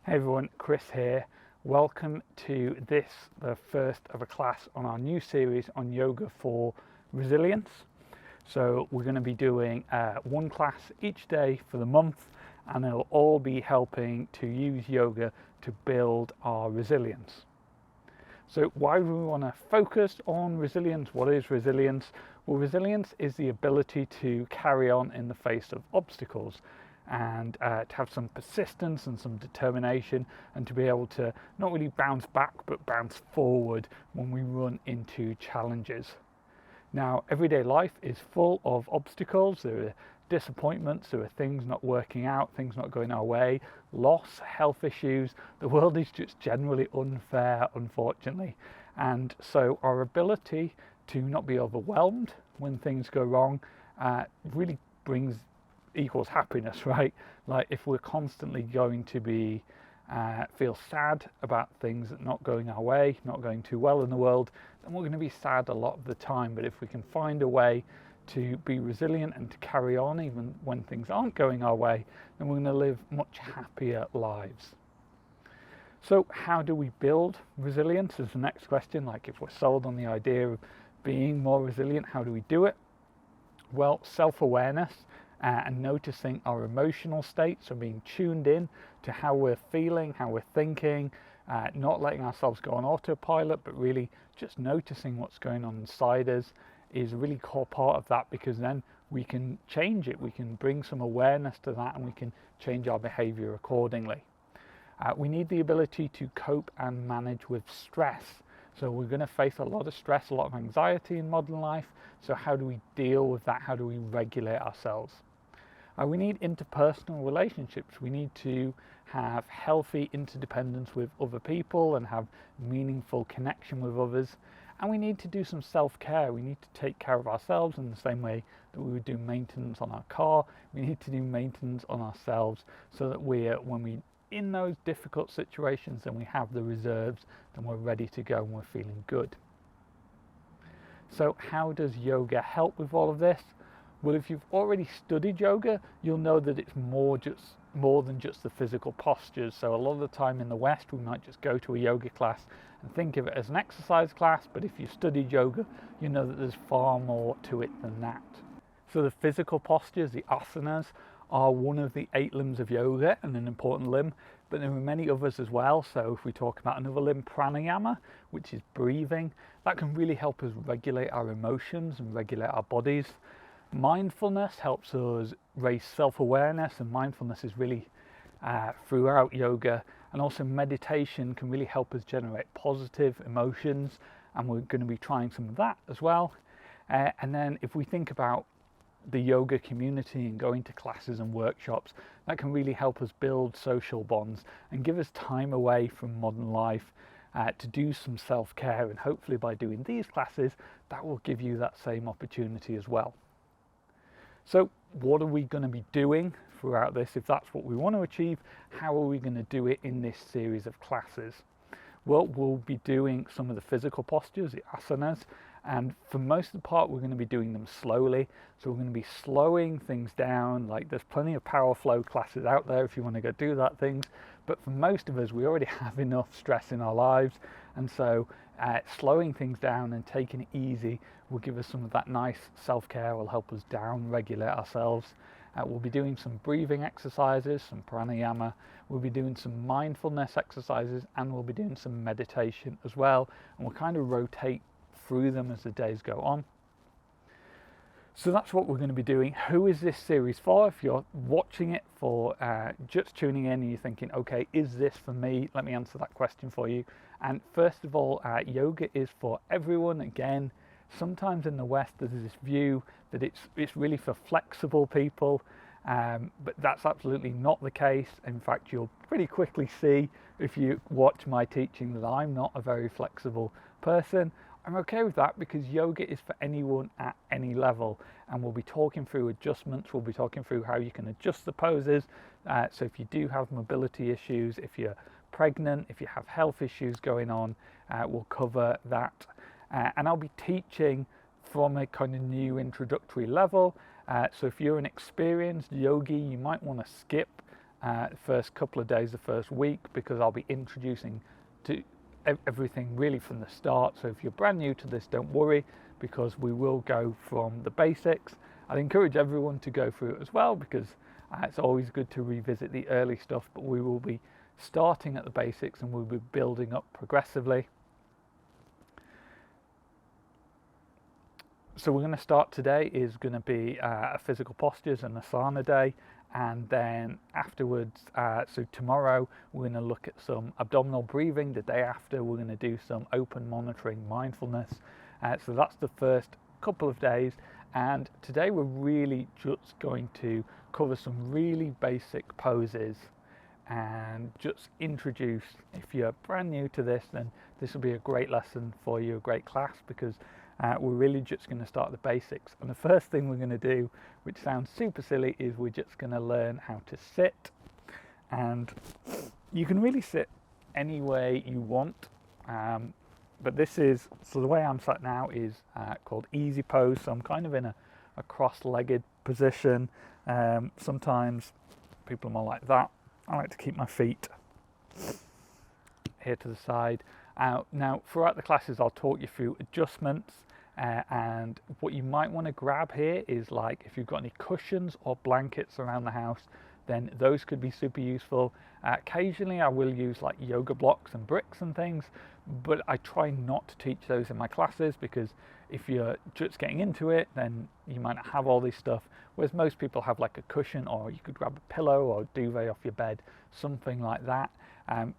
Hey everyone, Chris here. Welcome to the first of a class on our new series on yoga for resilience. So we're going to be doing one class each day for the month, and it'll all be helping to use yoga to build our resilience. So why do we want to focus on resilience? What is resilience? Well, resilience is the ability to carry on in the face of obstacles, and to have some persistence and some determination, and to be able to not really bounce back but bounce forward when we run into challenges. Now, everyday life is full of obstacles. There are disappointments, there are things not working out, things not going our way, loss, health issues. The world is just generally unfair, unfortunately. And so our ability to not be overwhelmed when things go wrong really equals happiness, right? Like if we're constantly going to be feel sad about things not going our way, not going too well in the world, then we're going to be sad a lot of the time. But if we can find a way to be resilient and to carry on even when things aren't going our way, then we're going to live much happier lives. So how do we build resilience is the next question. Like if we're sold on the idea of being more resilient, how do we do it? Well, self-awareness and noticing our emotional state, so being tuned in to how we're feeling, how we're thinking, not letting ourselves go on autopilot, but really just noticing what's going on inside us is a really core part of that, because then we can change it, we can bring some awareness to that, and we can change our behavior accordingly. We need the ability to cope and manage with stress. So we're going to face a lot of stress, a lot of anxiety in modern life. So how do we deal with that? How do we regulate ourselves? We need interpersonal relationships. We need to have healthy interdependence with other people and have meaningful connection with others. And we need to do some self-care. We need to take care of ourselves in the same way that we would do maintenance on our car. We need to do maintenance on ourselves so that when we in those difficult situations, then we have the reserves, then we're ready to go and we're feeling good. So how does yoga help with all of this? Well, if you've already studied yoga, you'll know that it's more than just the physical postures. So a lot of the time in the West, we might just go to a yoga class and think of it as an exercise class, but if you've studied yoga, you know that there's far more to it than that. So the physical postures, the asanas, are one of the 8 limbs of yoga and an important limb, but there are many others as well. So if we talk about another limb, pranayama, which is breathing, that can really help us regulate our emotions and regulate our bodies. Mindfulness helps us raise self-awareness, and mindfulness is really throughout yoga. And also meditation can really help us generate positive emotions, and we're going to be trying some of that as well. And then if we think about the yoga community and going to classes and workshops, that can really help us build social bonds and give us time away from modern life to do some self-care. And hopefully by doing these classes, that will give you that same opportunity as well. So what are we going to be doing throughout this? If that's what we want to achieve, how are we going to do it in this series of classes? Well, we'll be doing some of the physical postures, the asanas, and for most of the part we're going to be doing them slowly. So we're going to be slowing things down. Like there's plenty of power flow classes out there if you want to go do that things, but for most of us we already have enough stress in our lives, and so slowing things down and taking it easy will give us some of that nice self-care, will help us down regulate ourselves. We'll be doing some breathing exercises, some pranayama, we'll be doing some mindfulness exercises, and we'll be doing some meditation as well, and we'll kind of rotate through them as the days go on. So that's what we're going to be doing. Who is this series for? If you're watching it for just tuning in and you're thinking, okay, is this for me? Let me answer that question for you. And first of all, yoga is for everyone. Again, sometimes in the West there's this view that it's really for flexible people, but that's absolutely not the case. In fact, you'll pretty quickly see if you watch my teaching that I'm not a very flexible person. I'm okay with that because yoga is for anyone at any level, and we'll be talking through adjustments, we'll be talking through how you can adjust the poses. So if you do have mobility issues, if you're pregnant, if you have health issues going on, we'll cover that. And I'll be teaching from a kind of new introductory level. So if you're an experienced yogi, you might want to skip the first couple of days, the first week, because I'll be introducing to everything really from the start. So if you're brand new to this, don't worry, because we will go from the basics. I'd encourage everyone to go through it as well, because it's always good to revisit the early stuff, but we will be starting at the basics and we'll be building up progressively. So we're going to start today is going to be a physical postures and asana day, and then afterwards, so tomorrow we're going to look at some abdominal breathing. The day after we're going to do some open monitoring mindfulness. So that's the first couple of days, and today we're really just going to cover some really basic poses and just introduce, if you're brand new to this, then this will be a great lesson for you, a great class, because we're really just going to start the basics. And the first thing we're going to do, which sounds super silly, is we're just going to learn how to sit. And you can really sit any way you want, but this is, so the way I'm sat now is called easy pose. So I'm kind of in a cross-legged position. Sometimes people are more like that. I like to keep my feet here to the side. Now, throughout the classes, I'll talk you through adjustments, and what you might want to grab here is, like, if you've got any cushions or blankets around the house, then those could be super useful. Occasionally I will use like yoga blocks and bricks and things, but I try not to teach those in my classes, because if you're just getting into it, then you might not have all this stuff, whereas most people have like a cushion, or you could grab a pillow or duvet off your bed, something like that,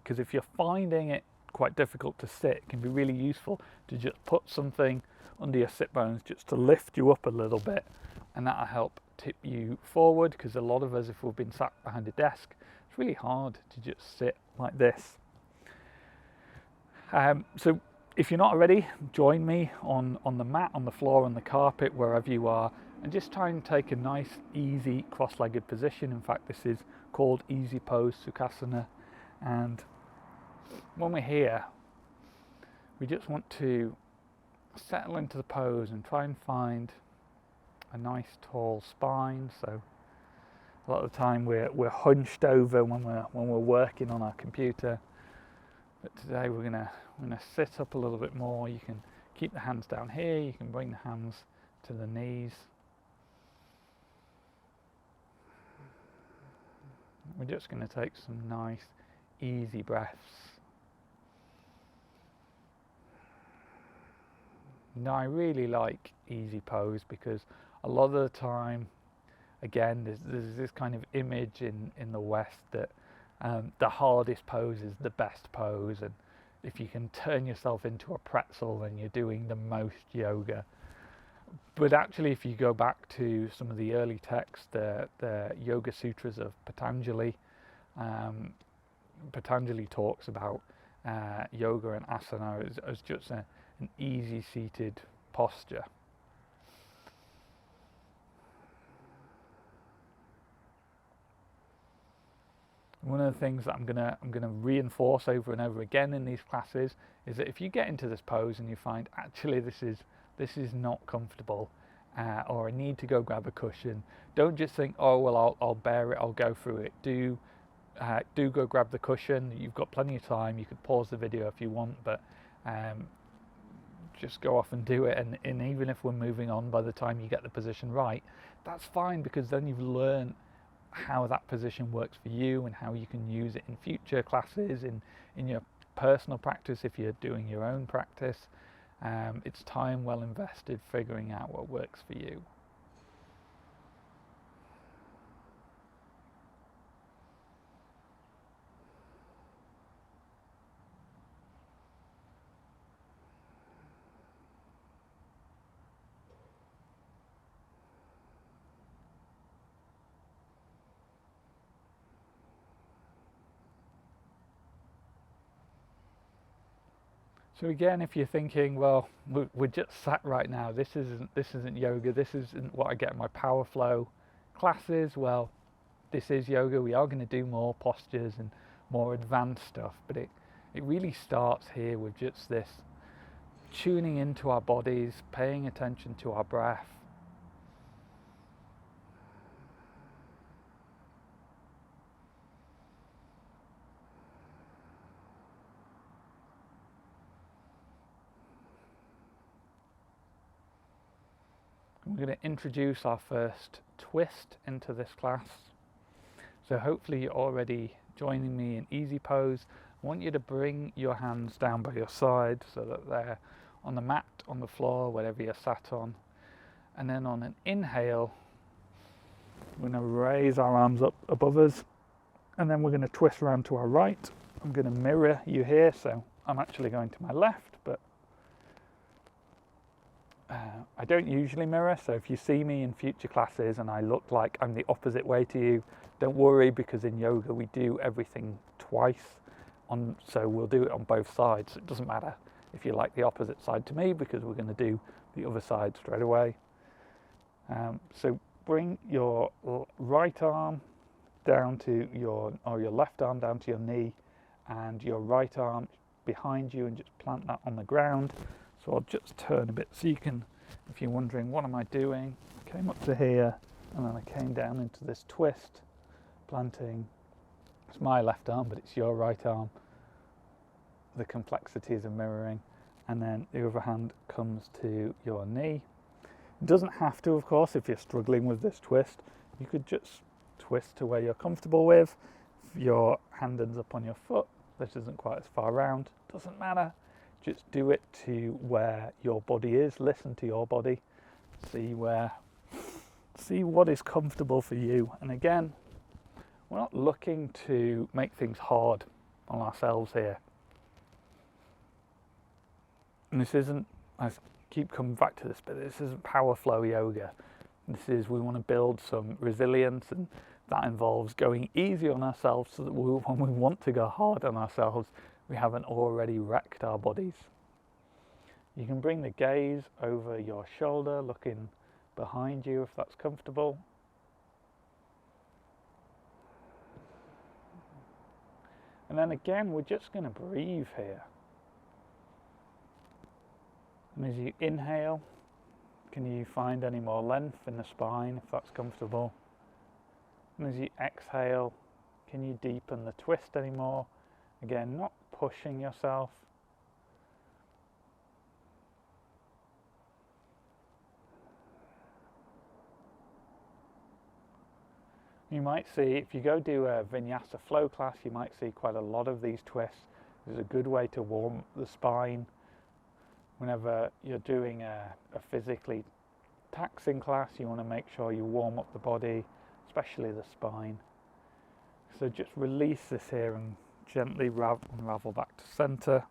because if you're finding it quite difficult to sit, it can be really useful to just put something under your sit bones just to lift you up a little bit, and that'll help tip you forward, because a lot of us, if we've been sat behind a desk, it's really hard to just sit like this. So if you're not already, join me on the mat, on the floor, on the carpet, wherever you are, and just try and take a nice easy cross-legged position. In fact, this is called easy pose sukhasana, and when we're here, we just want to settle into the pose and try and find a nice tall spine. So a lot of the time we're hunched over when we're working on our computer, but today we're gonna sit up a little bit more. You can keep the hands down here, you can bring the hands to the knees. We're just going to take some nice easy breaths. Now, I really like easy pose, because a lot of the time, again, there's this kind of image in the West that the hardest pose is the best pose, and if you can turn yourself into a pretzel, then you're doing the most yoga. But actually, if you go back to some of the early texts, the Yoga Sutras of Patanjali, Patanjali talks about yoga and asana as just an easy seated posture. One of the things that I'm gonna reinforce over and over again in these classes is that if you get into this pose and you find actually this is not comfortable, or I need to go grab a cushion, don't just think, oh well, I'll bear it, I'll go through it. Do go grab the cushion. You've got plenty of time. You could pause the video if you want, but just go off and do it. And even if we're moving on by the time you get the position right, that's fine, because then you've learned how that position works for you and how you can use it in future classes, in your personal practice, if you're doing your own practice. It's time well invested figuring out what works for you. So again, if you're thinking, well, we're just sat right now, this isn't yoga, this isn't what I get in my power flow classes, well, this is yoga. We are going to do more postures and more advanced stuff, but it really starts here with just this tuning into our bodies, paying attention to our breath. We're going to introduce our first twist into this class. So hopefully you're already joining me in easy pose. I want you to bring your hands down by your side so that they're on the mat, on the floor, whatever you're sat on. And then on an inhale, we're going to raise our arms up above us, and then we're going to twist around to our right. I'm going to mirror you here, so I'm actually going to my left, but I don't usually mirror, so if you see me in future classes and I look like I'm the opposite way to you, don't worry, because in yoga we do everything twice, so we'll do it on both sides. It doesn't matter if you like the opposite side to me, because we're going to do the other side straight away. So bring your right arm down to your left arm down to your knee, and your right arm behind you, and just plant that on the ground. So I'll just turn a bit so you can, if you're wondering what am I doing, I came up to here and then I came down into this twist, planting. It's my left arm, but it's your right arm. The complexities of mirroring, and then the other hand comes to your knee. It doesn't have to, of course, if you're struggling with this twist. You could just twist to where you're comfortable with. If your hand ends up on your foot, this isn't quite as far round, doesn't matter. Just do it to where your body is. Listen to your body. See what is comfortable for you. And again, we're not looking to make things hard on ourselves here. And this isn't, I keep coming back to this, but this isn't power flow yoga. This is, we want to build some resilience, and that involves going easy on ourselves so that when we want to go hard on ourselves, we haven't already wrecked our bodies. You can bring the gaze over your shoulder, looking behind you if that's comfortable. And then again, we're just going to breathe here. And as you inhale, can you find any more length in the spine if that's comfortable? And as you exhale, can you deepen the twist anymore? Again, not pushing yourself. You might see, if you go do a vinyasa flow class, you might see quite a lot of these twists. It's a good way to warm the spine. Whenever you're doing a physically taxing class, you want to make sure you warm up the body, especially the spine. So just release this here and gently unravel back to center.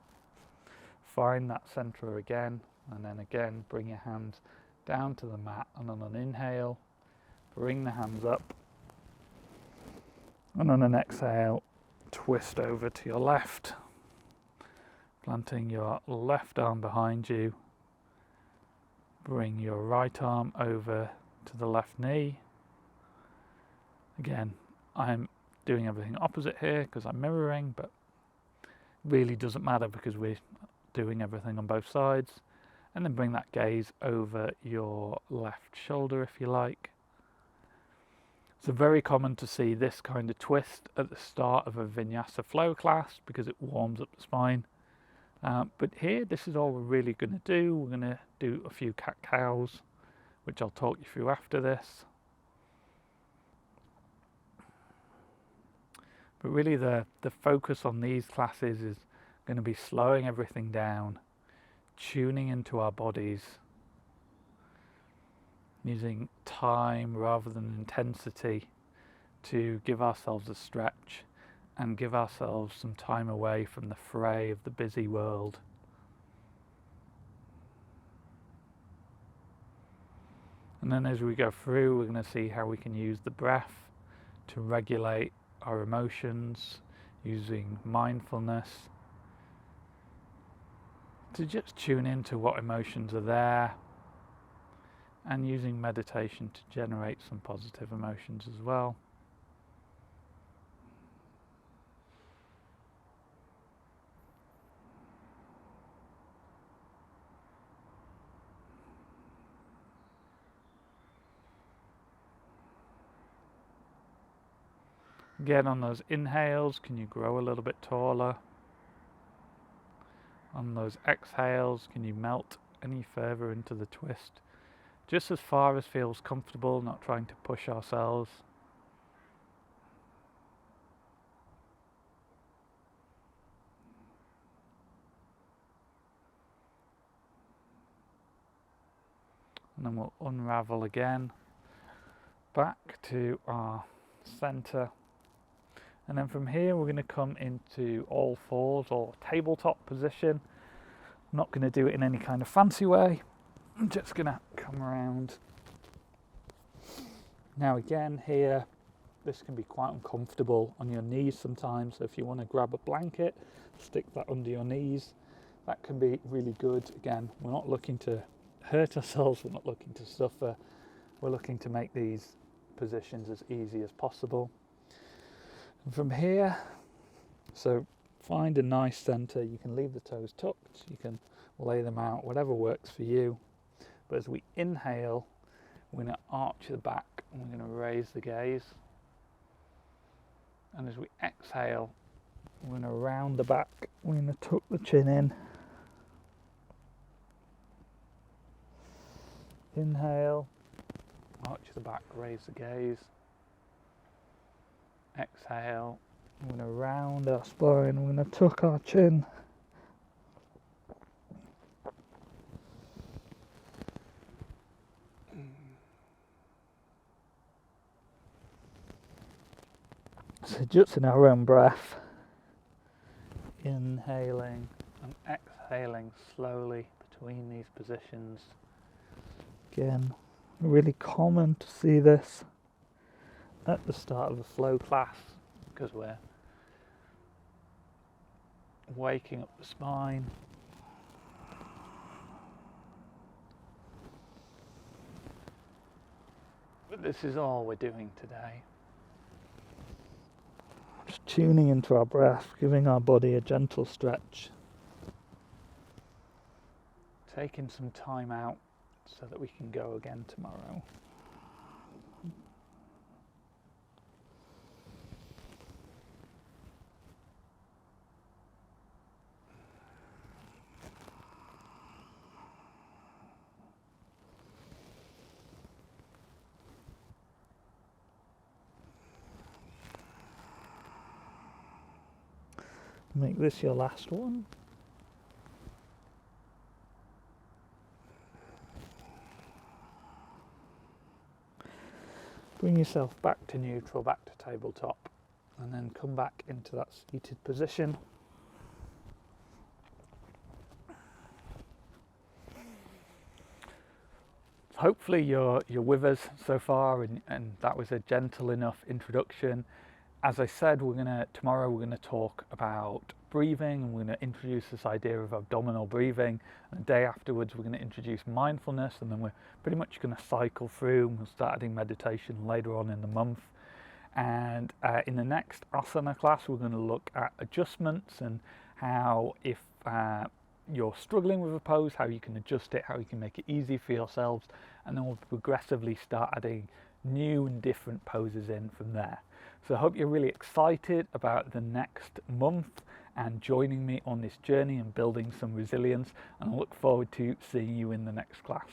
Find that center again, and then again bring your hands down to the mat, and on an inhale, bring the hands up, and on an exhale, twist over to your left, planting your left arm behind you. Bring your right arm over to the left knee. Again, I'm doing everything opposite here because I'm mirroring, but really doesn't matter because we're doing everything on both sides. And then bring that gaze over your left shoulder if you like. It's very common to see this kind of twist at the start of a vinyasa flow class because it warms up the spine. But here, this is all we're really going to do. We're going to do a few cat-cows, which I'll talk you through after this. But really the focus on these classes is going to be slowing everything down, tuning into our bodies, using time rather than intensity to give ourselves a stretch and give ourselves some time away from the fray of the busy world. And then as we go through, we're going to see how we can use the breath to regulate our emotions, using mindfulness to just tune into what emotions are there, and using meditation to generate some positive emotions as well. Again, on those inhales, can you grow a little bit taller? On those exhales, can you melt any further into the twist? just as far as feels comfortable, not trying to push ourselves. And then we'll unravel again back to our center. And then from here we're going to come into all fours or tabletop position. I'm not going to do it in any kind of fancy way. I'm just going to come around. Now again here, this can be quite uncomfortable on your knees sometimes. So if you want to grab a blanket, stick that under your knees. That can be really good. Again, we're not looking to hurt ourselves, we're not looking to suffer. We're looking to make these positions as easy as possible. And from here, so find a nice center. You can leave the toes tucked, you can lay them out, whatever works for you. But as we inhale, we're going to arch the back and we're going to raise the gaze. And as we exhale, we're going to round the back, we're going to tuck the chin in. Inhale, arch the back, raise the gaze. Exhale, we're going to round our spine, we're going to tuck our chin. So just in our own breath, inhaling and exhaling slowly between these positions. Again, really common to see this at the start of a flow class because we're waking up the spine. But this is all we're doing today. Just tuning into our breath, giving our body a gentle stretch. Taking some time out so that we can go again tomorrow. Make this your last one. Bring yourself back to neutral, back to tabletop, and then come back into that seated position. Hopefully you're with us so far, and that was a gentle enough introduction. As I said, tomorrow we're gonna talk about breathing, and we're gonna introduce this idea of abdominal breathing. And the day afterwards, we're gonna introduce mindfulness, and then we're pretty much gonna cycle through. And we'll start adding meditation later on in the month. And in the next asana class, we're gonna look at adjustments and how, if you're struggling with a pose, how you can adjust it, how you can make it easy for yourselves, and then we'll progressively start adding new and different poses in from there. So I hope you're really excited about the next month and joining me on this journey and building some resilience, and I look forward to seeing you in the next class.